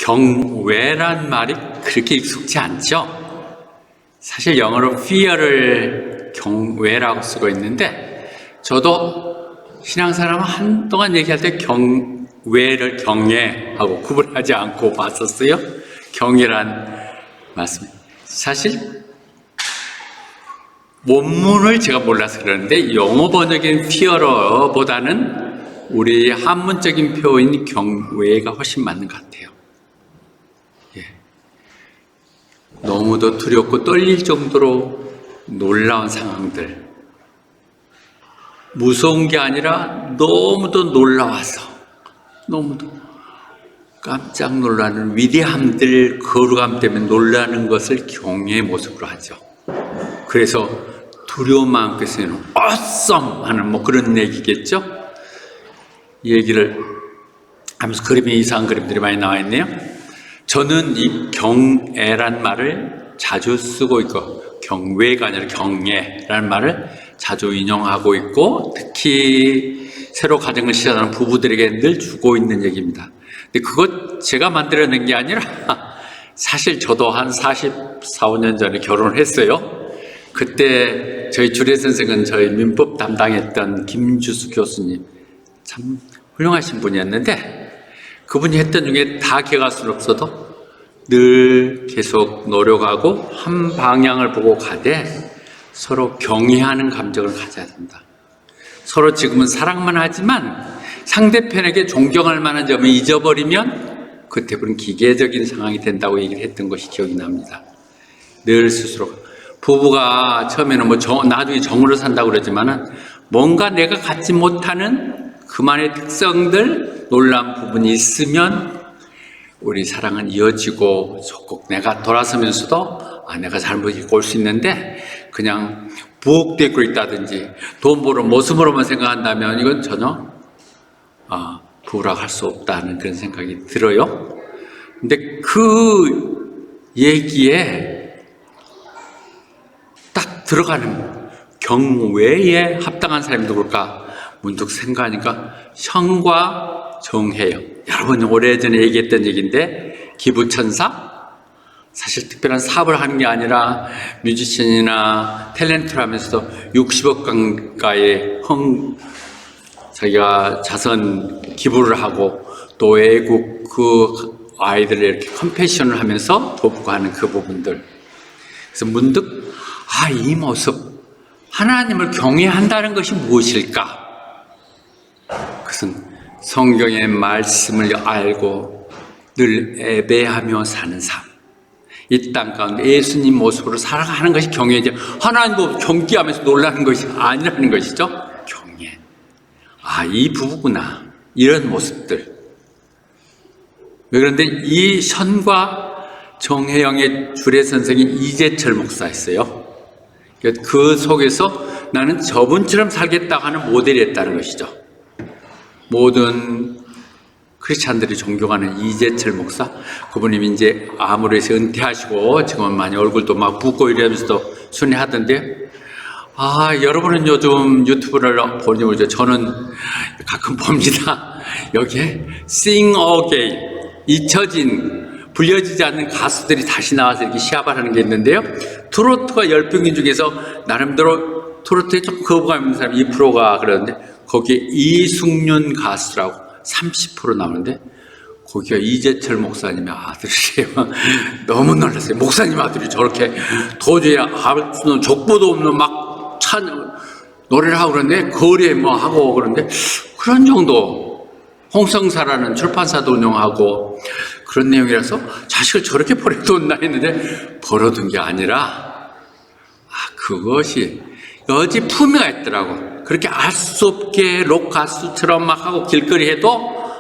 경외란 말이 그렇게 익숙지 않죠? 사실 영어로 fear를 경외라고 쓰고 있는데, 저도 신앙생활을 한동안 얘기할 때 경외를 경외하고 구분하지 않고 봤었어요. 경외란 말씀. 사실 원문을 제가 몰라서 그러는데 영어 번역인 fear보다는 우리 한문적인 표현인 경외가 훨씬 맞는 것 같아요. 너무도 두렵고 떨릴 정도로 놀라운 상황들, 무서운 게 아니라 너무도 놀라워서 너무도 깜짝 놀라는 위대함들, 거룩함 때문에 놀라는 것을 경외의 모습으로 하죠. 그래서 두려운 마음께서는 awesome 하는 그런 얘기겠죠. 이 얘기를 하면서 그림이 이상한 그림들이 많이 나와 있네요. 저는 이 경애란 말을 자주 쓰고 있고, 경외가 아니라 경애라는 말을 자주 인용하고 있고, 특히 새로 가정을 시작하는 부부들에게 늘 주고 있는 얘기입니다. 근데 그것 제가 만들어낸 게 아니라 사실 저도 한 44, 5년 전에 결혼을 했어요. 그때 저희 주례 선생은 저희 민법 담당했던 김주수 교수님, 참 훌륭하신 분이었는데, 그분이 했던 중에 다 기억할 수는 없어도 늘 계속 노력하고 한 방향을 보고 가되 서로 경외하는 감정을 가져야 된다. 서로 지금은 사랑만 하지만 상대편에게 존경할 만한 점을 잊어버리면 그때부터는 기계적인 상황이 된다고 얘기를 했던 것이 기억이 납니다. 늘 스스로. 부부가 처음에는 나중에 정으로 산다고 그러지만은 뭔가 내가 갖지 못하는 그만의 특성들, 놀라운 부분이 있으면 우리 사랑은 이어지고, 꼭 내가 돌아서면서도 내가 잘못 입고 올 수 있는데 그냥 부엌되고 있다든지 돈 벌어 모습으로만 생각한다면 이건 전혀 부부라고 할 수 없다는 그런 생각이 들어요. 근데 그 얘기에 딱 들어가는 경외에 합당한 사람이 누굴까 문득 생각하니까 형과 정혜요. 여러분 오래전에 얘기했던 얘기인데, 기부천사? 사실 특별한 사업을 하는 게 아니라 뮤지션이나 탤런트를 하면서도 60억 가까이 자기가 자선 기부를 하고 또 외국 그 아이들을 이렇게 컴패션을 하면서 돕고 하는 그 부분들. 그래서 문득 이 모습, 하나님을 경외한다는 것이 무엇일까? 그것은 성경의 말씀을 알고 늘 예배하며 사는 삶, 이 땅 가운데 예수님 모습으로 살아가는 것이 경외이죠. 하나님도 경기하면서 놀라는 것이 아니라는 것이죠. 경외. 이 부부구나, 이런 모습들. 왜 그런데 이 현과 정혜영의 주례 선생이 이재철 목사였어요. 그 속에서 나는 저분처럼 살겠다고 하는 모델이었다는 것이죠. 모든 크리스찬들이 존경하는 이재철 목사, 그분이 이제 아무래서 은퇴하시고 지금은 많이 얼굴도 막 붓고 이러면서도 순회하던데, 여러분은 요즘 유튜브를 보니 모르죠. 저는 가끔 봅니다. 여기에 Sing Again, 잊혀진, 불려지지 않는 가수들이 다시 나와서 이렇게 시합을 하는 게 있는데요. 트로트가 10병인 중에서 나름대로 트로트에 좀 거부감 있는 사람이 2%가 그러는데, 거기에 이승윤 가수라고 30% 나오는데, 거기가 이재철 목사님의 아들이에요. 너무 놀랐어요. 목사님 아들이 저렇게 도저히 할 수는 족보도 없는 막 노래를 하고 그러는데, 거리에 하고 그러는데, 그런 정도, 홍성사라는 출판사도 운영하고 그런 내용이라서 자식을 저렇게 버려뒀나 했는데, 버려둔 게 아니라 그것이 여지 품위가 있더라고. 그렇게 알 수 없게 록 가수처럼 막 하고 길거리 해도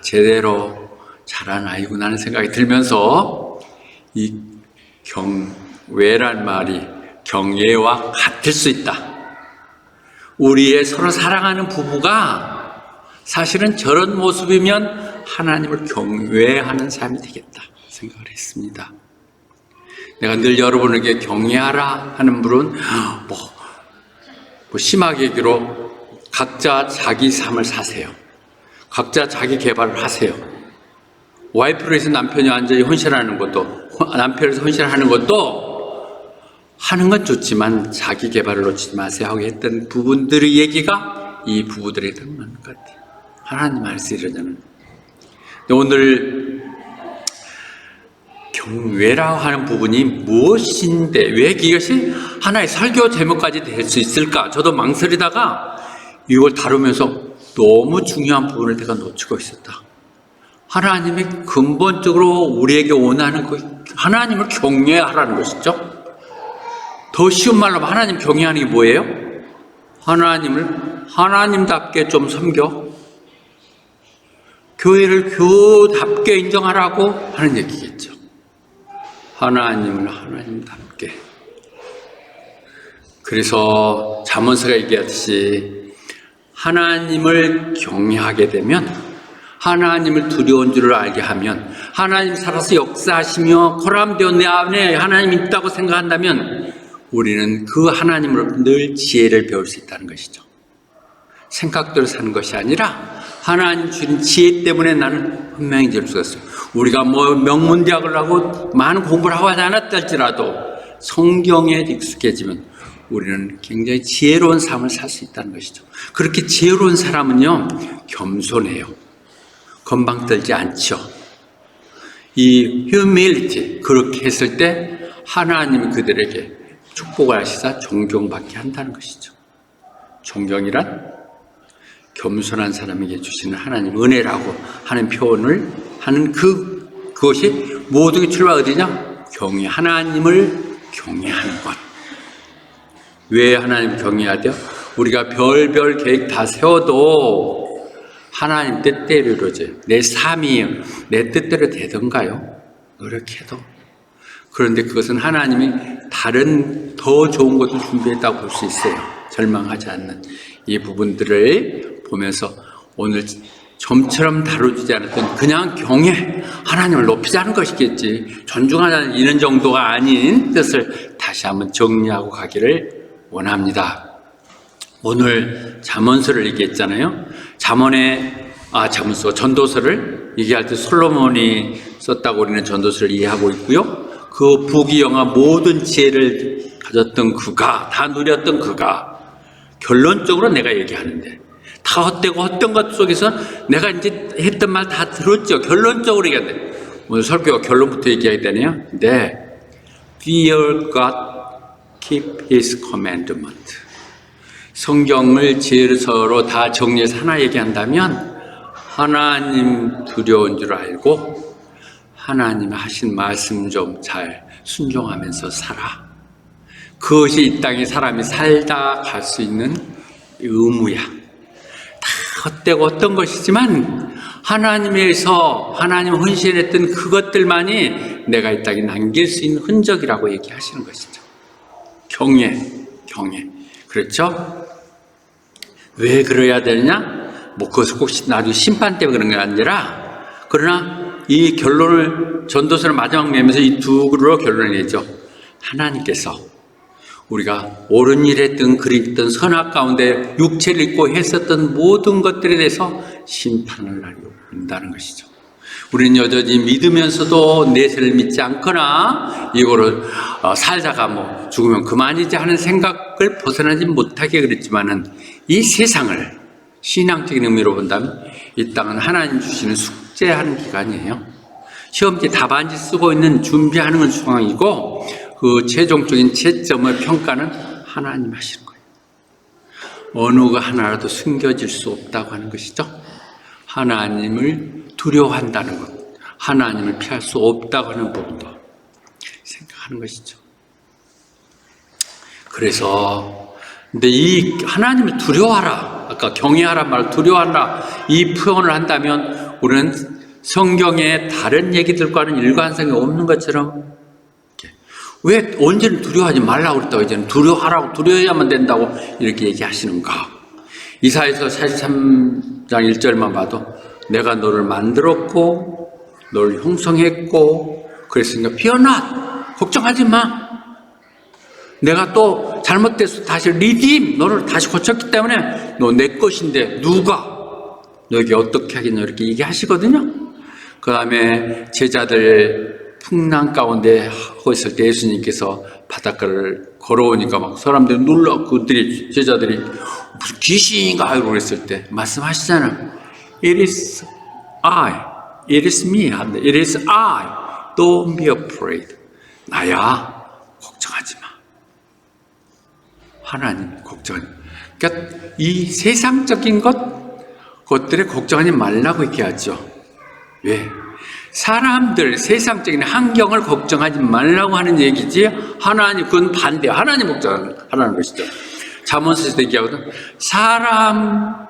제대로 자란 아이구나 하는 생각이 들면서, 이 경외란 말이 경애와 같을 수 있다. 우리의 서로 사랑하는 부부가 사실은 저런 모습이면 하나님을 경외하는 삶이 되겠다 생각을 했습니다. 내가 늘 여러분에게 경외하라 하는 분은 심하게 얘기로 각자 자기 삶을 사세요. 각자 자기 개발을 하세요. 와이프로 해서 남편이 완전히 헌신하는 것도, 남편에서 헌신하는 것도 하는 건 좋지만 자기 개발을 놓치지 마세요 하고 했던 부분들의 얘기가 이 부부들에게 더 많은 것 같아요. 하나님 안에서 이러자는. 오늘 경외라고 하는 부분이 무엇인데 왜 이것이 하나의 설교 제목까지 될 수 있을까? 저도 망설이다가 이걸 다루면서 너무 중요한 부분을 내가 놓치고 있었다. 하나님이 근본적으로 우리에게 원하는 것, 하나님을 경외하라는 것이죠. 더 쉬운 말로 하면 하나님 경외하는 게 뭐예요? 하나님을 하나님답게 좀 섬겨. 교회를 교답게 인정하라고 하는 얘기겠죠. 하나님을 하나님답게. 그래서 잠언서가 얘기하듯이 하나님을 경외하게 되면, 하나님을 두려운 줄을 알게 하면, 하나님 살아서 역사하시며 거람되어 내 안에 하나님이 있다고 생각한다면 우리는 그 하나님으로부터 늘 지혜를 배울 수 있다는 것이죠. 생각대로 사는 것이 아니라 하나님 주신 지혜 때문에 나는 분명해질 수가 있어요. 우리가 뭐 명문대학을 하고 많은 공부를 하고 하지 않았다 할지라도 성경에 익숙해지면 우리는 굉장히 지혜로운 삶을 살 수 있다는 것이죠. 그렇게 지혜로운 사람은요, 겸손해요. 건방 떨지 않죠. 이 humility, 그렇게 했을 때 하나님이 그들에게 축복을 하시사 존경받게 한다는 것이죠. 존경이란 겸손한 사람에게 주시는 하나님 은혜라고 하는 표현을 하는 그것이 모든 게 출발 어디냐? 경외, 하나님을 경외하는 것. 왜 하나님을 경외해야 돼요? 우리가 별별 계획 다 세워도 하나님 뜻대로 이루어져요. 내 삶이 내 뜻대로 되던가요? 노력해도. 그런데 그것은 하나님이 다른 더 좋은 것을 준비했다고 볼 수 있어요. 절망하지 않는 이 부분들을 보면서 오늘 좀처럼 다뤄주지 않았던 그냥 경외, 하나님을 높이자는 것이겠지, 존중하자는 이런 정도가 아닌 뜻을 다시 한번 정리하고 가기를 원합니다. 오늘 잠언서를 얘기했잖아요. 잠언서, 전도서를 얘기할 때 솔로몬이 썼다고 우리는 전도서를 이해하고 있고요. 그 부귀영화 모든 지혜를 가졌던 그가, 다 누렸던 그가, 결론적으로 내가 얘기하는데, 다 헛되고 헛된 것 속에서 내가 이제 했던 말 다 들었죠. 결론적으로 얘기하는데, 오늘 설교가 결론부터 얘기해야 되네요. 네. Fear God, keep His commandment. 성경을 지혜서로 다 정리해서 하나 얘기한다면, 하나님 두려운 줄 알고 하나님 하신 말씀 좀 잘 순종하면서 살아. 그것이 이 땅에 사람이 살다 갈 수 있는 의무야. 다 헛되고 어떤 것이지만 하나님에서 하나님 헌신했던 그것들만이 내가 이 땅에 남길 수 있는 흔적이라고 얘기하시는 것이죠. 경외. 그렇죠? 왜 그래야 되느냐? 그것은 꼭 나중에 심판 때문에 그런 게 아니라, 그러나 이 결론을, 전도서를 마지막 내면서 이 두 그루로 결론을 내죠. 하나님께서 우리가 옳은 일 했던, 그랬던 선악 가운데 육체를 입고 했었던 모든 것들에 대해서 심판을 하려고 한다는 것이죠. 우리는 여전히 믿으면서도 내세를 믿지 않거나 이거를 살다가 죽으면 그만이지 하는 생각을 벗어나지 못하게 그랬지만은, 이 세상을 신앙적인 의미로 본다면 이 땅은 하나님 주시는 숙제하는 기간이에요. 시험지 답안지 쓰고 있는 준비하는 건 상황이고, 그 최종적인 채점의 평가는 하나님 하시는 거예요. 어느 거 하나라도 숨겨질 수 없다고 하는 것이죠. 하나님을 두려워한다는 것, 하나님을 피할 수 없다고 하는 부분도 생각하는 것이죠. 그래서 근데 이 하나님을 두려워하라, 아까 경외하라 말, 두려워하라 이 표현을 한다면 우리는 성경의 다른 얘기들과는 일관성이 없는 것처럼, 왜 언제는 두려워하지 말라고 그랬다고 이제는 두려워하라고, 두려워야만 된다고 이렇게 얘기하시는가? 이사야서 43장 1절만 봐도 내가 너를 만들었고 너를 형성했고 그랬으니까 fear not, 걱정하지 마. 내가 또 잘못돼서 다시 redeem, 너를 다시 고쳤기 때문에 너 내 것인데 누가 너에게 어떻게 하겠냐, 이렇게 얘기하시거든요. 그 다음에 제자들 풍랑 가운데 하고 있을 때 예수님께서 바닷가를 걸어오니까 막 사람들이 놀라, 그들이, 제자들이 무슨 귀신인가 이러고 그랬을 때 말씀하시잖아요. It is I. It is me. It is I. Don't be afraid. 나야. 걱정하지 마. 하나님 걱정하지 마. 그러니까 이 세상적인 것들에 걱정하지 말라고 얘기하죠. 왜? 사람들, 세상적인 환경을 걱정하지 말라고 하는 얘기지, 하나님, 그건 반대야. 하나님 걱정하라는 것이죠. 잠언서에서 얘기하거든. 사람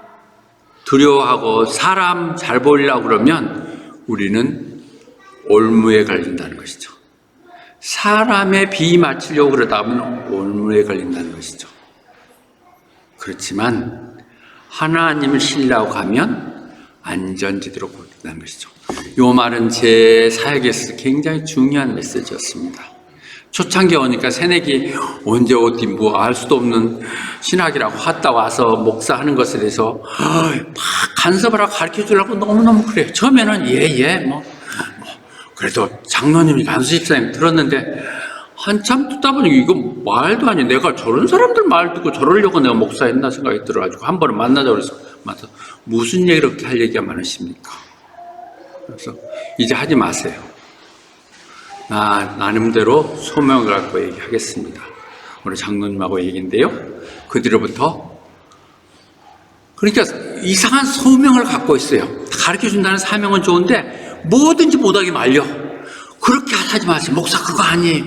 두려워하고 사람 잘 보이려고 그러면 우리는 올무에 걸린다는 것이죠. 사람에 비 맞추려고 그러다 보면 올무에 걸린다는 것이죠. 그렇지만 하나님을 신뢰하고 가면 안전지대로 걸린다는 것이죠. 이 말은 제 사역에서 굉장히 중요한 메시지였습니다. 초창기에 오니까 새내기 언제 어디 뭐 알 수도 없는 신학이라고 왔다 와서 목사하는 것에 대해서 막 간섭을 하고 가르쳐 주려고 너무너무 그래요. 처음에는 그래도 장로님이 간수 집사님 들었는데 한참 듣다 보니 이거 말도 아니, 내가 저런 사람들 말 듣고 저러려고 내가 목사했나 생각이 들어가지고 한 번은 만나자고 그래서 무슨 얘기를 그렇게 할 얘기가 많으십니까? 그래서 이제 하지 마세요. 나름대로 소명을 갖고 얘기하겠습니다. 오늘 장로님하고 얘기인데요. 그 뒤로부터 그러니까 이상한 소명을 갖고 있어요. 가르쳐준다는 사명은 좋은데 뭐든지 못하게 말려. 그렇게 하지 마세요. 목사 그거 아니에요.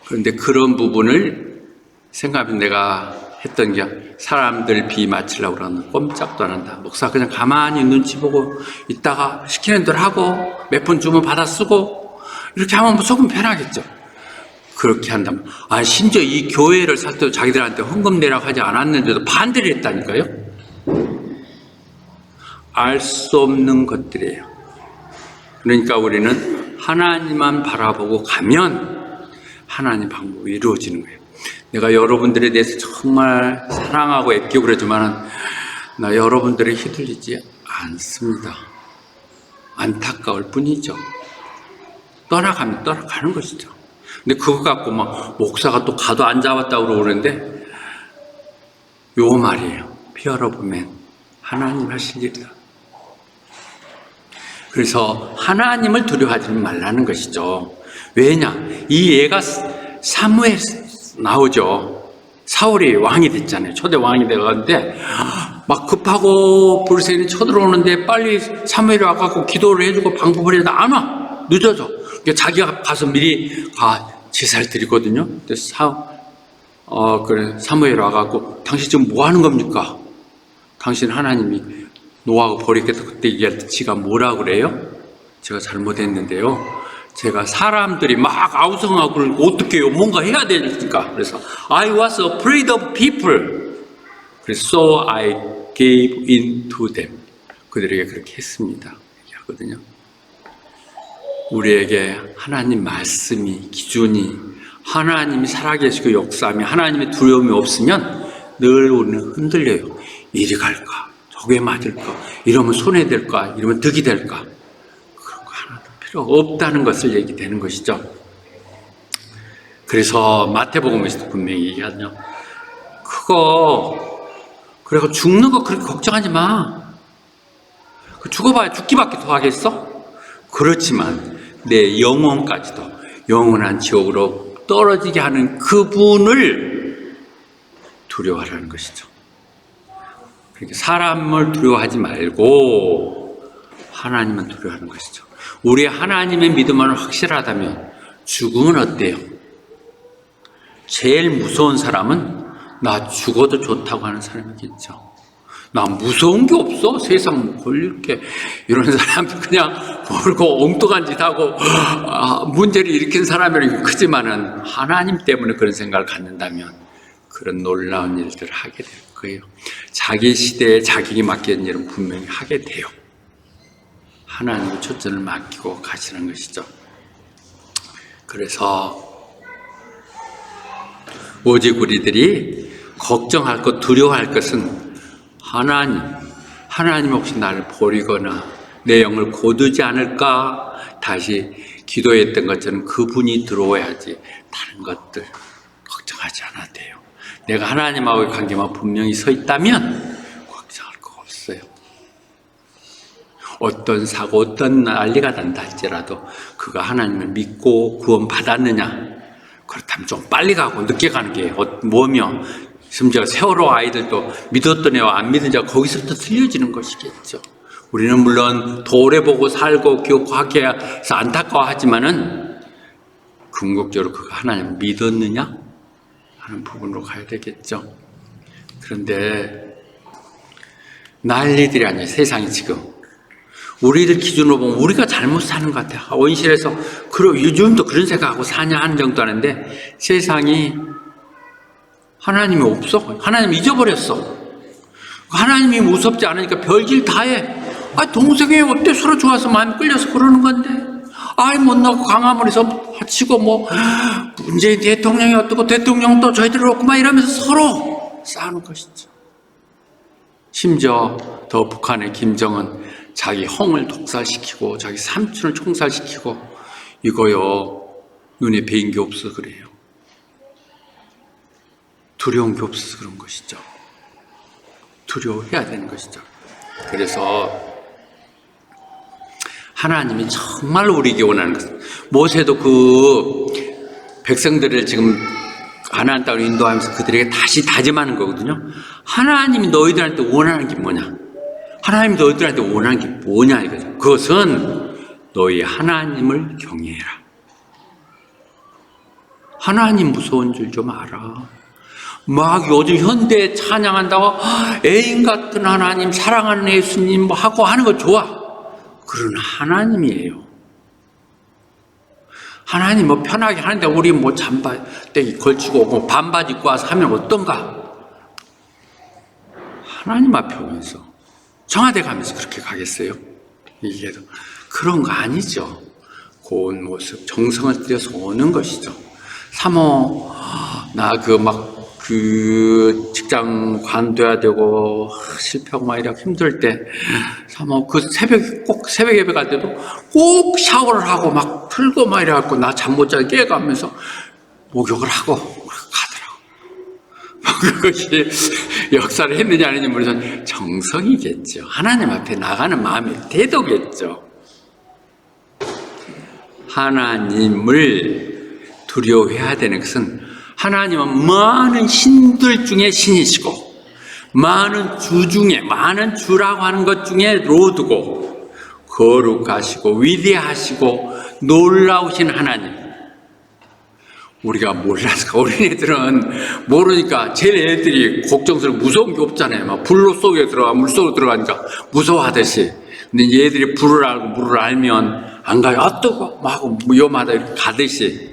그런데 그런 부분을 생각하면 내가 했던 게 사람들 비 맞추려고 그러는 꼼짝도 안 한다. 목사 그냥 가만히 눈치 보고 있다가 시키는 대로 하고 몇 번 주문 받아 쓰고 이렇게 하면 조금 편하겠죠. 그렇게 한다면 심지어 이 교회를 살 때도 자기들한테 헌금 내라고 하지 않았는데도 반대를 했다니까요. 알 수 없는 것들이에요. 그러니까 우리는 하나님만 바라보고 가면 하나님 방법이 이루어지는 거예요. 내가 여러분들에 대해서 정말 사랑하고 애끼고 그러지만 나 여러분들에 휘둘리지 않습니다. 안타까울 뿐이죠. 떠나가면 떠나가는 것이죠. 근데 그거 갖고 막 목사가 또 가도 안 잡았다고 그러는데 요 말이에요. Fear of man. 하나님 하실 일이다. 그래서 하나님을 두려워하지 말라는 것이죠. 왜냐? 이 예가 사무엘 나오죠. 사울이 왕이 됐잖아요. 초대 왕이 돼가는데 막 급하고 불세이 쳐들어오는데 빨리 사무엘이 와갖고 기도를 해주고 방법을 해도 안 와. 늦어져. 그러니까 자기가 가서 미리 제사를 드리거든요. 그래 사무엘 와갖고 당신 지금 뭐 하는 겁니까? 당신 하나님이 노하고 버리겠다 그때 얘기할 때 지가 뭐라 그래요? 제가 잘못했는데요. 제가 사람들이 막 아우성하고 어떡해요? 뭔가 해야 되니까. 그래서 I was afraid of people. 그래서 so I gave in to them. 그들에게 그렇게 했습니다. 얘기하거든요. 우리에게 하나님 말씀이 기준이 하나님이 살아계시고 역사하며 하나님의 두려움이 없으면 늘 우리는 흔들려요. 이리 갈까? 저게 맞을까? 이러면 손해될까? 이러면 득이 될까? 그런 거 하나도 필요 없다는 것을 얘기되는 것이죠. 그래서 마태복음에서도 분명히 얘기하죠. 그래서 죽는 거 그렇게 걱정하지 마. 죽어봐야 죽기밖에 더 하겠어? 그렇지만 내 영혼까지도 영원한 지옥으로 떨어지게 하는 그분을 두려워하라는 것이죠. 그러니까 사람을 두려워하지 말고 하나님만 두려워하는 것이죠. 우리 하나님의 믿음은 확실하다면 죽음은 어때요? 제일 무서운 사람은 나 죽어도 좋다고 하는 사람이겠죠. 나 무서운 게 없어? 세상 이렇게 이런 사람들 그냥 모르고 엉뚱한 짓 하고 문제를 일으킨 사람이 크지만은 하나님 때문에 그런 생각을 갖는다면 그런 놀라운 일들을 하게 될 거예요. 자기 시대에 자기에게 맡겨진 일은 분명히 하게 돼요. 하나님의 초점을 맡기고 가시는 것이죠. 그래서 오직 우리들이 걱정할 것, 두려워할 것은 하나님 혹시 나를 버리거나 내 영을 거두지 않을까? 다시 기도했던 것처럼 그분이 들어와야지 다른 것들 걱정하지 않아도 돼요. 내가 하나님하고의 관계만 분명히 서 있다면 걱정할 거 없어요. 어떤 사고, 어떤 난리가 난다 할지라도 그가 하나님을 믿고 구원 받았느냐? 그렇다면 좀 빨리 가고 늦게 가는 게 뭐며, 심지어 세월호 아이들도 믿었던 애와 안 믿은 자가 거기서부터 틀려지는 것이겠죠. 우리는 물론 더 오래 보고 살고 교육하게 해서 안타까워하지만은 궁극적으로 그가 하나님을 믿었느냐 하는 부분으로 가야 되겠죠. 그런데 난리들이 아니에요. 세상이 지금 우리들 기준으로 보면 우리가 잘못 사는 것 같아요. 온실에서 요즘도 그런 생각하고 사냐 하는 정도 하는데, 세상이 하나님이 없어. 하나님 잊어버렸어. 하나님이 무섭지 않으니까 별짓 다 해. 동생이 어때? 서로 좋아서 마음이 끌려서 그러는 건데. 못나고 광화문에서 치고 문재인 대통령이 어떻고 대통령도 저희들 그렇고 이러면서 서로 싸우는 것이죠. 심지어 더 북한의 김정은 자기 형을 독살시키고 자기 삼촌을 총살시키고 이거요, 눈에 뵈인 게 없어서 그래요. 두려운 게 없어서 그런 것이죠. 두려워해야 되는 것이죠. 그래서 하나님이 정말 우리에게 원하는 것은, 모세도 그 백성들을 지금 가나안 땅으로 인도하면서 그들에게 다시 다짐하는 거거든요. 하나님이 너희들한테 원하는 게 뭐냐? 하나님이 너희들한테 원하는 게 뭐냐 이거죠. 그것은 너희 하나님을 경외해라. 하나님 무서운 줄 좀 알아. 요즘 현대에 찬양한다고 애인 같은 하나님, 사랑하는 예수님 하고 하는 거 좋아. 그런 하나님이에요. 하나님 편하게 하는데 우리 잠바떼기 걸치고 반바지 입고 와서 하면 어떤가? 하나님 앞에 오면서 청와대 가면서 그렇게 가겠어요? 이게 그런 거 아니죠. 고운 모습, 정성을 들여서 오는 것이죠. 사모, 직장 관둬야 되고 실패하고 이렇게 힘들 때, 사모 꼭 새벽 예배 갈 때도 꼭 샤워를 하고 풀고 이래갖고 나 잠 못 자게 깨가면서 목욕을 하고 가더라고. 그것이 역사를 했느냐 아니냐 모르지만 정성이겠죠. 하나님 앞에 나가는 마음의 태도겠죠. 하나님을 두려워해야 되는 것은, 하나님은 많은 신들 중에 신이시고 많은 주 중에, 많은 주라고 하는 것 중에 로드고 거룩하시고 위대하시고 놀라우신 하나님. 우리가 몰라서, 어린애들은 모르니까 제일 애들이 걱정스러워 무서운 게 없잖아요. 불로 속에 물속으로 들어가니까 무서워하듯이. 근데 얘들이 불을 알고 물을 알면 안 가요. 뜨거! 하고 위험하다 이렇게 가듯이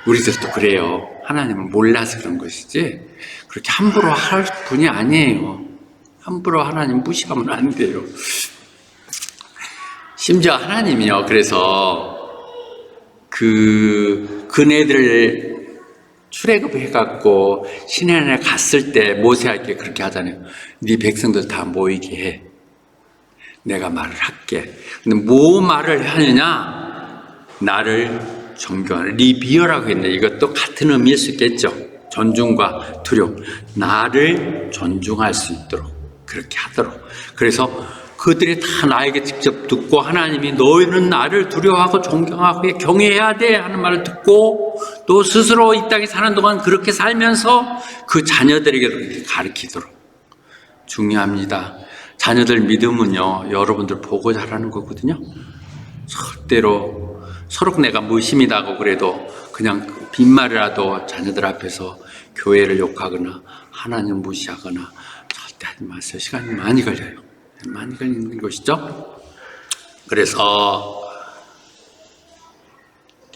우리들도 그래요. 하나님을 몰라서 그런 것이지 그렇게 함부로 할 분이 아니에요. 함부로 하나님 무시하면 안 돼요. 심지어 하나님이요, 그래서 그네들을 출애굽해갖고 시내에 갔을 때 모세에게 그렇게 하잖아요. 네 백성들 다 모이게 해. 내가 말을 할게. 근데 뭐 말을 하느냐? 나를 존경하는, 리비어라고 했는데 이것도 같은 의미일 수 있겠죠. 존중과 두려움. 나를 존중할 수 있도록 그렇게 하도록. 그래서 그들이 다 나에게 직접 듣고, 하나님이 너희는 나를 두려워하고 존경하고 경외해야 돼 하는 말을 듣고, 또 스스로 이 땅에 사는 동안 그렇게 살면서 그 자녀들에게도 그렇게 가르치도록. 중요합니다. 자녀들 믿음은요, 여러분들 보고 자라는 거거든요. 절대로 서로 내가 무심이다고 그래도 그냥 빈말이라도 자녀들 앞에서 교회를 욕하거나 하나님 무시하거나 절대 하지 마세요. 시간이 많이 걸려요. 많이 걸리는 것이죠. 그래서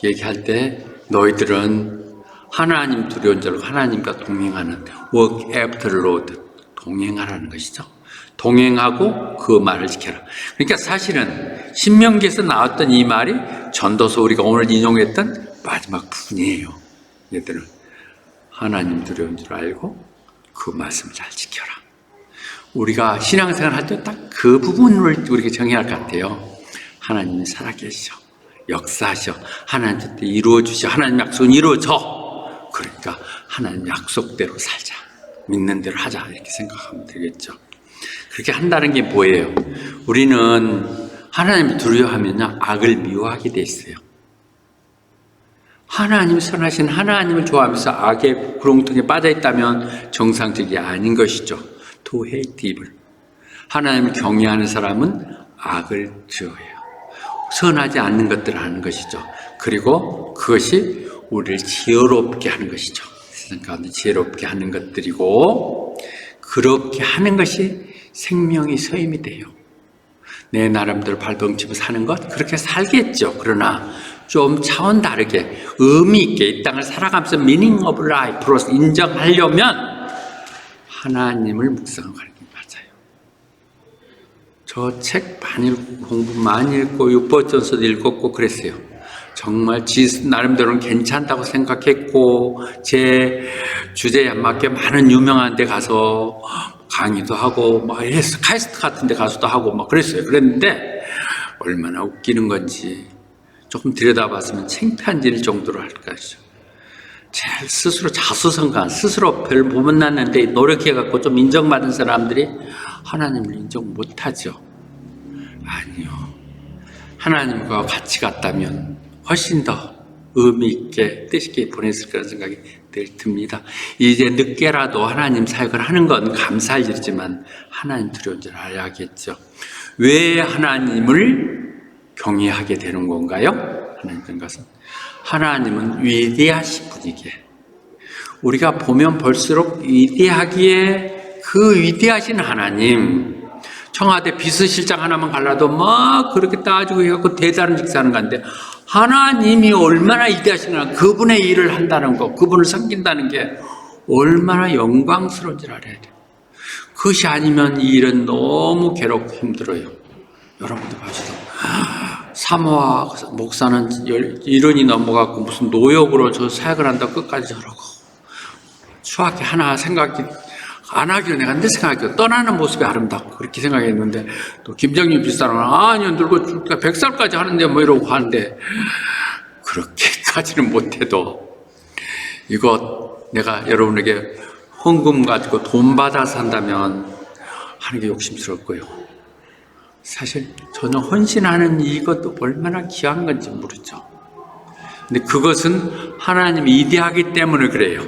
얘기할 때 너희들은 하나님 두려운 자로 하나님과 동행하는 work after the Lord, 동행하라는 것이죠. 동행하고 그 말을 지켜라. 그러니까 사실은 신명기에서 나왔던 이 말이 전도서 우리가 오늘 인용했던 마지막 부분이에요. 얘들은 하나님 두려운 줄 알고 그 말씀을 잘 지켜라. 우리가 신앙생활 할 때 딱 그 부분을 우리가 정해야 할 것 같아요. 하나님이 살아계셔. 역사하셔. 하나님 뜻대로 이루어주셔. 하나님 약속은 이루어져. 그러니까 하나님 약속대로 살자. 믿는 대로 하자. 이렇게 생각하면 되겠죠. 그렇게 한다는 게 뭐예요? 우리는 하나님을 두려워하면요, 악을 미워하게 돼 있어요. 하나님 선하신 하나님을 좋아하면서 악의 구렁텅이에 빠져 있다면 정상적이 아닌 것이죠. To hate evil. 하나님을 경외하는 사람은 악을 두려워해요. 선하지 않는 것들을 하는 것이죠. 그리고 그것이 우리를 지혜롭게 하는 것이죠. 세상 가운데 지혜롭게 하는 것들이고, 그렇게 하는 것이 생명의 서임이 돼요. 내 나름대로 발버둥치고 사는 것, 그렇게 살겠죠. 그러나 좀 차원 다르게 의미 있게 이 땅을 살아가면서 meaning of life로 인정하려면 하나님을 묵상하는 게 맞아요. 저 책 많이 읽고 공부 많이 읽고 육보전서도 읽었고 그랬어요. 정말 지 나름대로는 괜찮다고 생각했고 제 주제에 안 맞게 많은 유명한 데 가서 강의도 하고 막 이랬어. 카이스트 같은 데 가서도 하고 막 그랬어요. 그랬는데 얼마나 웃기는 건지 조금 들여다봤으면 창피한질 정도로 할까요? 제일 스스로 자수성가, 스스로 별 못났는데 노력해갖고 좀 인정받은 사람들이 하나님을 인정 못하죠. 아니요. 하나님과 같이 갔다면 훨씬 더 의미 있게 뜻 있게 보냈을 거라는 생각이 늘 듭니다. 이제 늦게라도 하나님 사역을 하는 건 감사할 일이지만 하나님 두려운 줄 알아야겠죠. 왜 하나님을 경외하게 되는 건가요? 하나님은 것은 하나님은 위대하신 분이기에 우리가 보면 볼수록 위대하기에 그 위대하신 하나님 청와대 비서실장 하나만 갈라도 막 그렇게 따지고 해갖고 대단한 직사하는 건데 하나님이 얼마나 위대하신가 그분의 일을 한다는 거 그분을 섬긴다는 게 얼마나 영광스러운 줄 알아야 돼요. 그것이 아니면 이 일은 너무 괴롭고 힘들어요. 여러분들 봐시죠. 사모아 목사는 1년이 넘어가고 무슨 노역으로 저 사역을 한다고 끝까지 저러고 수학이 하나 생각이 안 하기로 내가 내 생각이 떠나는 모습이 아름답고 그렇게 생각했는데 또 김정일 비슷한 아니요 늙고 100살까지 하는데 뭐 이러고 하는데 그렇게까지는 못해도 이거 내가 여러분에게 헌금 가지고 돈 받아서 한다면 하는 게 욕심스럽고요. 사실 전혀 헌신하는 이것도 얼마나 귀한 건지 모르죠. 근데 그것은 하나님이 위대하기 때문에 그래요.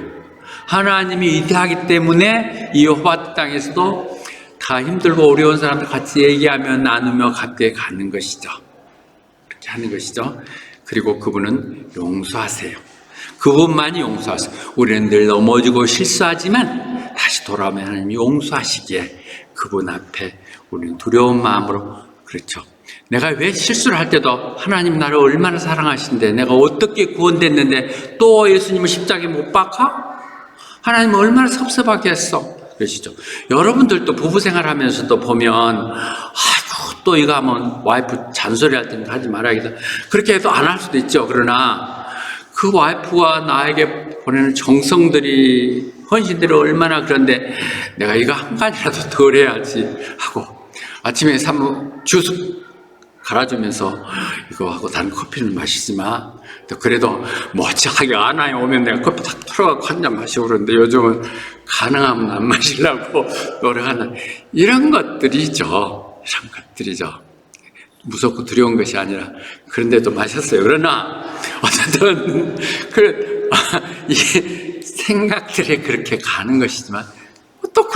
하나님이 위대하기 때문에 이 호바 땅에서도 다 힘들고 어려운 사람들 같이 얘기하며 나누며 함께 가는 것이죠. 그렇게 하는 것이죠. 그리고 그분은 용서하세요. 그분만이 용서하세요. 우리는 늘 넘어지고 실수하지만 다시 돌아오면 하나님이 용서하시기에 그분 앞에 우리는 두려운 마음으로 그렇죠. 내가 왜 실수를 할 때도 하나님 나를 얼마나 사랑하신데 내가 어떻게 구원됐는데 또 예수님을 십자가에 못 박아? 하나님은 얼마나 섭섭하게 했어. 그러시죠. 여러분들도 부부 생활하면서도 보면 아이고 또 이거 하면 와이프 잔소리 할 때는 하지 말아야겠다. 그렇게 해도 안 할 수도 있죠. 그러나 그 와이프가 나에게 보내는 정성들이 헌신들이 얼마나 그런데 내가 이거 한 가지라도 덜 해야지 하고 아침에 주스 갈아주면서 이거 하고 단 커피는 마시지 마. 그래도 멀쩡하게 안아에 오면 내가 커피 딱 털어갖고 한 잔 마시고 그러는데 요즘은 가능하면 안 마시려고 노력하는 이런 것들이죠. 이런 것들이죠. 무섭고 두려운 것이 아니라 그런데도 마셨어요. 그러나 어쨌든 이 생각들이 그렇게 가는 것이지만 또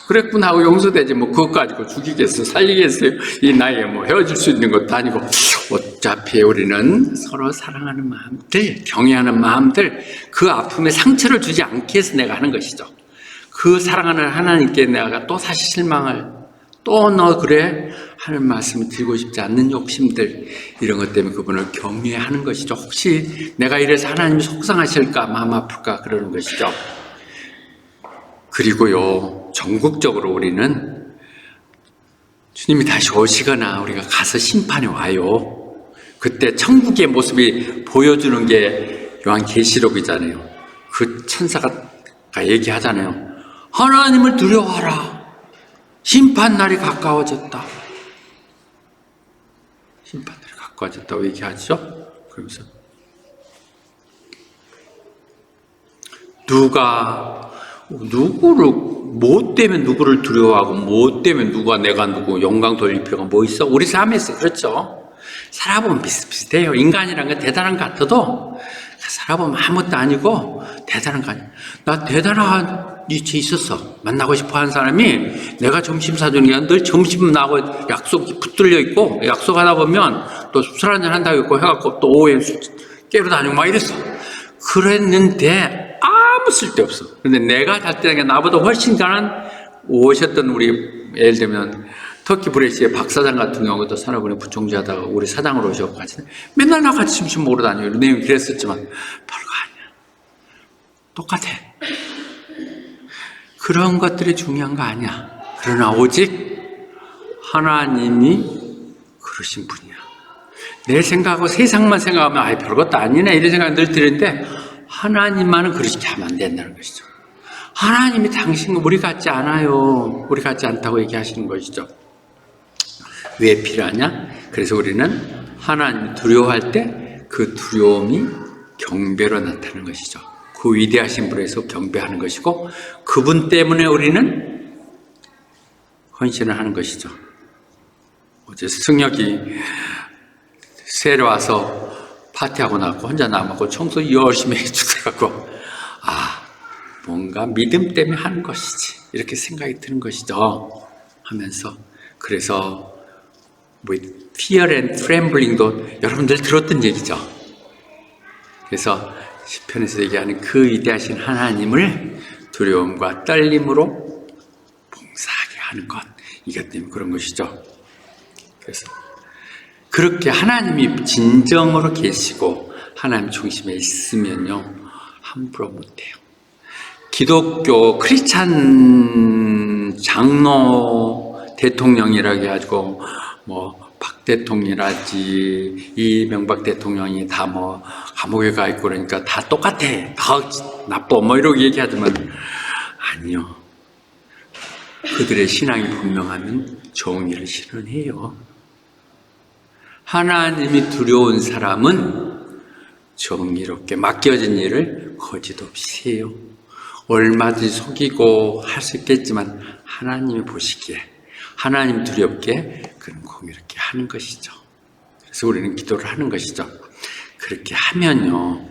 그랬구나 하고 용서되지 뭐 그것 가지고 죽이겠어 살리겠어요. 이 나이에 뭐 헤어질 수 있는 것도 아니고 어차피 우리는 서로 사랑하는 마음들 경외하는 마음들 그 아픔에 상처를 주지 않게 해서 내가 하는 것이죠. 그 사랑하는 하나님께 내가 또 다시 실망을 또 너 그래 하는 말씀을 드리고 싶지 않는 욕심들 이런 것 때문에 그분을 경외하는 것이죠. 혹시 내가 이래서 하나님이 속상하실까 마음 아플까 그러는 것이죠. 그리고요 전국적으로 우리는 주님이 다시 오시거나 우리가 가서 심판이 와요. 그때 천국의 모습이 보여주는 게 요한계시록이잖아요. 그 천사가 얘기하잖아요. 하나님을 두려워하라. 심판날이 가까워졌다. 심판대로 갖고 와졌다고 얘기하죠. 그러면서 누구를 뭐 때문에 누구를 두려워하고 뭐 때문에 누가 내가 누구 영광 돌릴 필요가 뭐 있어? 우리 삶에서 그렇죠. 살아보면 비슷비슷해요. 인간이란 게 대단한 것 같아도 살아보면 아무것도 아니고 대단한 거 아니야. 나 대단한 위치에 있었어. 만나고 싶어 하는 사람이 내가 점심 사주니까 늘 점심 나고 약속이 붙들려 있고 약속하다 보면 또 술 한잔 한다고 있고 해갖고 또 오후에 깨로 다니고 막 이랬어. 그랬는데 아무 쓸데없어. 근데 내가 잘 때는 나보다 훨씬 강한 오셨던 우리 예를 들면 터키 브레시의 박 사장 같은 경우도 산업은행 부총재 하다가 우리 사장으로 오셔서 같이 맨날 나 같이 점심 먹으러 다녀요. 내용이 그랬었지만 별거 아니야. 똑같아. 그런 것들이 중요한 거 아니야. 그러나 오직 하나님이 그러신 분이야. 내 생각하고 세상만 생각하면 아이 별것도 아니네 이런 생각이 늘 드는데 하나님만은 그렇게 하면 안 된다는 것이죠. 하나님이 당신 우리 같지 않아요. 우리 같지 않다고 얘기하시는 것이죠. 왜 필요하냐? 그래서 우리는 하나님 두려워할 때 그 두려움이 경배로 나타나는 것이죠. 그 위대하신 분에서 경배하는 것이고 그분 때문에 우리는 헌신을 하는 것이죠. 어제 승혁이 새해 와서 파티하고 나고 혼자 남았고 청소 열심히 해주더라고. 뭔가 믿음 때문에 하는 것이지 이렇게 생각이 드는 것이죠. 하면서 그래서 뭐 fear and trembling도 여러분들 들었던 얘기죠. 그래서 시편에서 얘기하는 그 위대하신 하나님을 두려움과 떨림으로 봉사하게 하는 것 이것 때문에 그런 것이죠. 그래서 그렇게 하나님이 진정으로 계시고 하나님 중심에 있으면요 함부로 못해요. 기독교 크리스찬 장로 대통령이라고 해가지고 뭐 박 대통령이라지 이명박 대통령이 다 뭐 감옥에 가 있고 그러니까 다 똑같아 다 나빠 뭐 이러고 얘기하지만 아니요. 그들의 신앙이 분명하면 정의를 실현해요. 하나님이 두려운 사람은 정의롭게 맡겨진 일을 거짓 없이 해요. 얼마든지 속이고 할 수 있겠지만 하나님이 보시기에 하나님 두렵게 그런 공의롭게 하는 것이죠. 그래서 우리는 기도를 하는 것이죠. 그렇게 하면요.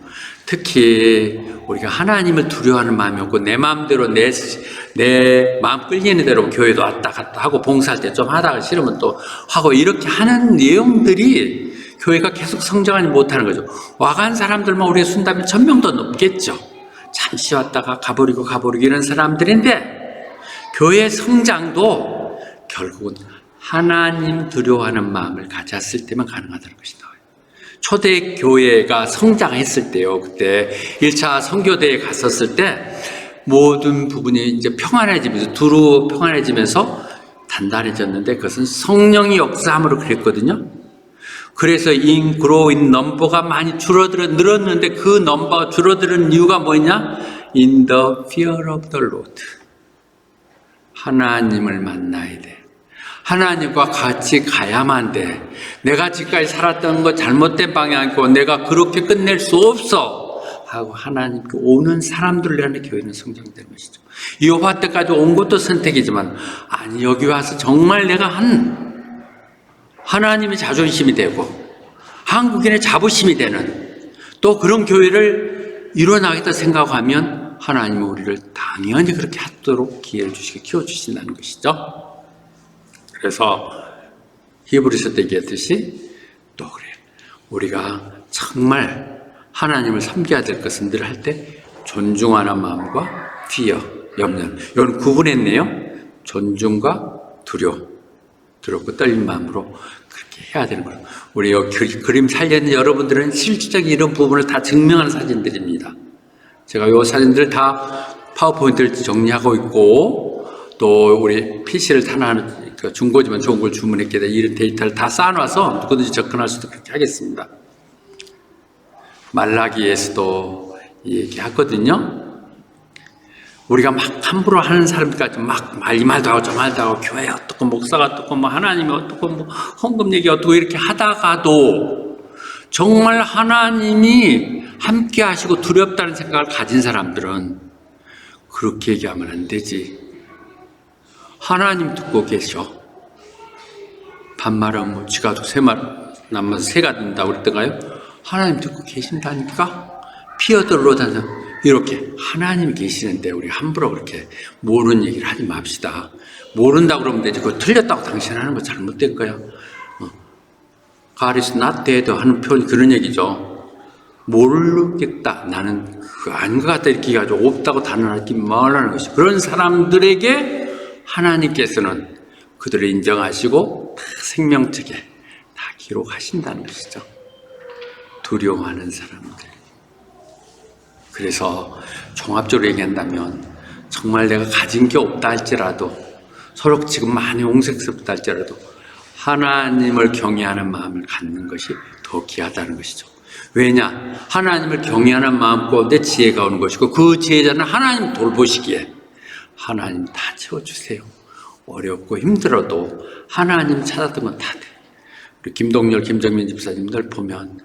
특히 우리가 하나님을 두려워하는 마음이 없고 내 마음대로 내 마음 끌리는 대로 교회도 왔다 갔다 하고 봉사할 때 좀 하다가 싫으면 또 하고 이렇게 하는 내용들이 교회가 계속 성장하지 못하는 거죠. 와간 사람들만 우리가 순다면 1000명도 넘겠죠. 잠시 왔다가 가버리고 이런 사람들인데 교회 성장도 결국은 하나님 두려워하는 마음을 가졌을 때만 가능하다는 것이다. 초대 교회가 성장했을 때요. 그때 1차 선교대에 갔었을 때 모든 부분이 이제 평안해지면서 두루 평안해지면서 단단해졌는데 그것은 성령이 역사함으로 그랬거든요. 그래서 그로인 넘버가 많이 늘었는데 그 넘버가 줄어드는 이유가 뭐냐? In the fear of the Lord. 하나님을 만나야 돼. 하나님과 같이 가야만 돼. 내가 지금까지 살았던 거 잘못된 방향이고 내가 그렇게 끝낼 수 없어 하고 하나님께 오는 사람들을 위한 교회는 성장되는 것이죠. 여호와 때까지 온 것도 선택이지만 아니 여기 와서 정말 내가 하나님의 자존심이 되고 한국인의 자부심이 되는 또 그런 교회를 이뤄나겠다 생각하면 하나님은 우리를 당연히 그렇게 하도록 기회를 주시고 키워주신다는 것이죠. 그래서 히브리서 때 얘기했듯이 또 그래. 우리가 정말 하나님을 섬겨야 될 것은 늘 할 때 존중하는 마음과 fear, 염려. 이건 구분했네요. 존중과 두렵고 떨린 마음으로 그렇게 해야 되는 거예요. 우리 여기 그림 살려는 여러분들은 실질적인 이런 부분을 다 증명하는 사진들입니다. 제가 이 사진들 다 파워포인트를 정리하고 있고 또 우리 PC를 하나 중고지만 좋은 걸 주문했기에 이런 데이터를 다 쌓아놔서 누구든지 접근할 수도 그렇게 하겠습니다. 말라기에서도 얘기하거든요. 우리가 막 함부로 하는 사람들까지 막 이 말도 하고 저 말도 하고 교회 어떻고 목사가 어떻고 뭐 하나님이 어떻고 뭐 헌금 얘기 어떻고 이렇게 하다가도 정말 하나님이 함께 하시고 두렵다는 생각을 가진 사람들은 그렇게 얘기하면 안 되지. 하나님 듣고 계셔. 반말은 뭐 쥐가 새말 남아서 새가 된다고 그랬던가요? 하나님 듣고 계신다니까? 피어들어다녀. 이렇게 하나님이 계시는데 우리 함부로 그렇게 모르는 얘기를 하지 맙시다. 모른다고 그러면 되지. 그거 틀렸다고 당신 하는 거 잘못된 거야. God is not dead 하는 표현이 그런 얘기죠. 모르겠다. 나는 그거 아닌 것 같다. 이렇게 해가지고 없다고 단언하기 말라는 것이. 그런 사람들에게 하나님께서는 그들을 인정하시고 다 생명책에 다 기록하신다는 것이죠. 두려워하는 사람들. 그래서 종합적으로 얘기한다면 정말 내가 가진 게 없다 할지라도 서로 지금 많이 옹색스럽다 할지라도 하나님을 경외하는 마음을 갖는 것이 더 귀하다는 것이죠. 왜냐? 하나님을 경외하는 마음 가운데 지혜가 오는 것이고 그 지혜자는 하나님 돌보시기에 하나님 다 채워주세요. 어렵고 힘들어도 하나님 찾았던 건 다 돼. 우리 김동열, 김정민 집사님들 보면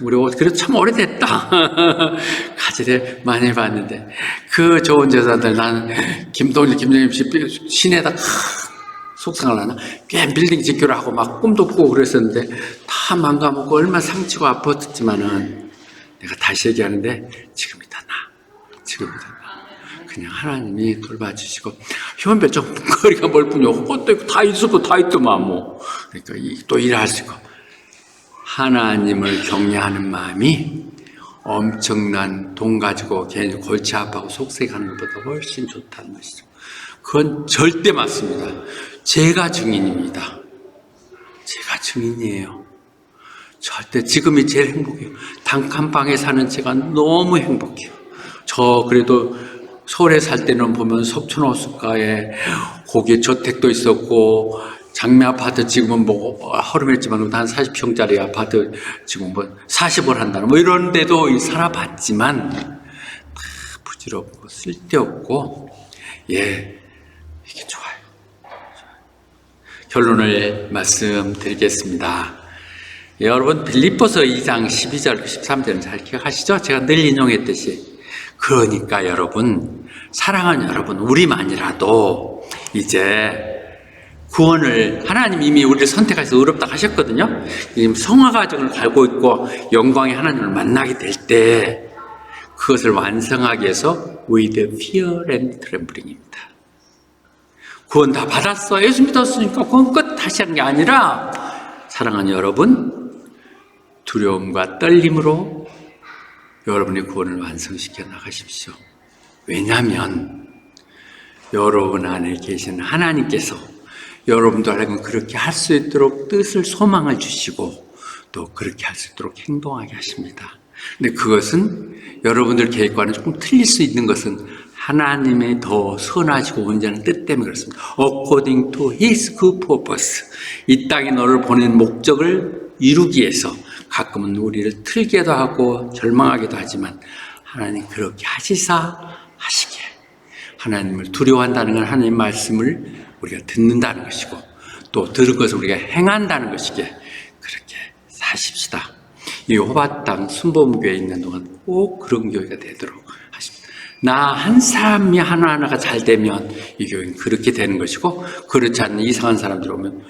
우리 그래도 참 오래됐다. 가지를 많이 봤는데 그 좋은 제자들 나는 김동일, 김정임 씨 시내에다 속상을 하나 꽤 빌딩 짓기로 하고 막 꿈도 꾸고 그랬었는데 다 망가먹고 얼마나 상치고 아팠지만은 내가 다시 얘기하는데 지금이다 나. 지금이다 나. 그냥 하나님이 돌봐주시고 현별 좀 거리가 멀뿐이요. 꽃도 있고 다 있었고 다 있더만 뭐. 그러니까 또 일할 수 있고. 하나님을 경외하는 마음이 엄청난 돈 가지고 괜히 골치 아파하고 속색하는 것보다 훨씬 좋다는 것이죠. 그건 절대 맞습니다. 제가 증인입니다. 제가 증인이에요. 절대 지금이 제일 행복해요. 단칸방에 사는 제가 너무 행복해요. 저 그래도 서울에 살 때는 보면 석촌호수가에 거기에 저택도 있었고 장미 아파트 지금은 뭐 허름했지만 한 40평짜리 아파트 지금 뭐 40원 한다는 뭐 이런 데도 살아봤지만 다 부질없고 쓸데없고 이게 좋아요. 결론을 말씀드리겠습니다. 여러분 빌립보서 2장 12절 13절은 잘 기억하시죠? 제가 늘 인용했듯이 그러니까 여러분 사랑하는 여러분 우리만이라도 이제 구원을 하나님 이미 우리를 선택하셔서 의롭다 하셨거든요. 성화과정을 갈고 있고 영광의 하나님을 만나게 될 때 그것을 완성하기 위해서 with fear and trembling입니다. 구원 다 받았어. 예수 믿었으니까 구원 끝 다시 하는 게 아니라 사랑하는 여러분 두려움과 떨림으로 여러분의 구원을 완성시켜 나가십시오. 왜냐하면 여러분 안에 계신 하나님께서 여러분들에게 그렇게 할 수 있도록 뜻을 소망을 주시고 또 그렇게 할 수 있도록 행동하게 하십니다. 근데 그것은 여러분들 계획과는 조금 틀릴 수 있는 것은 하나님의 더 선하시고 온전한 뜻 때문에 그렇습니다. According to His good purpose. 이 땅에 너를 보낸 목적을 이루기 위해서 가끔은 우리를 틀게도 하고 절망하기도 하지만 하나님 그렇게 하시사 하시게. 하나님을 두려워한다는 건 하나님의 말씀을 우리가 듣는다는 것이고 또 들은 것을 우리가 행한다는 것이기에 그렇게 사십시다. 이 호밭 땅 순복음교회에 있는 동안 꼭 그런 교회가 되도록 하십니다. 나 한 사람이 하나하나가 잘 되면 이 교회는 그렇게 되는 것이고 그렇지 않는 이상한 사람들 오면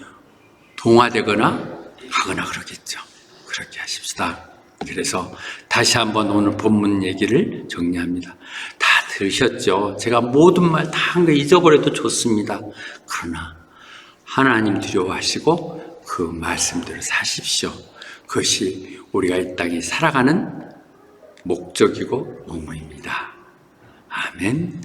동화되거나 하거나 그러겠죠. 그렇게 하십시다. 그래서 다시 한번 오늘 본문 얘기를 정리합니다. 다 들으셨죠? 제가 모든 말 다 한 거 잊어버려도 좋습니다. 그러나 하나님 두려워하시고 그 말씀대로 사십시오. 그것이 우리가 이 땅에 살아가는 목적이고 의무입니다. 아멘.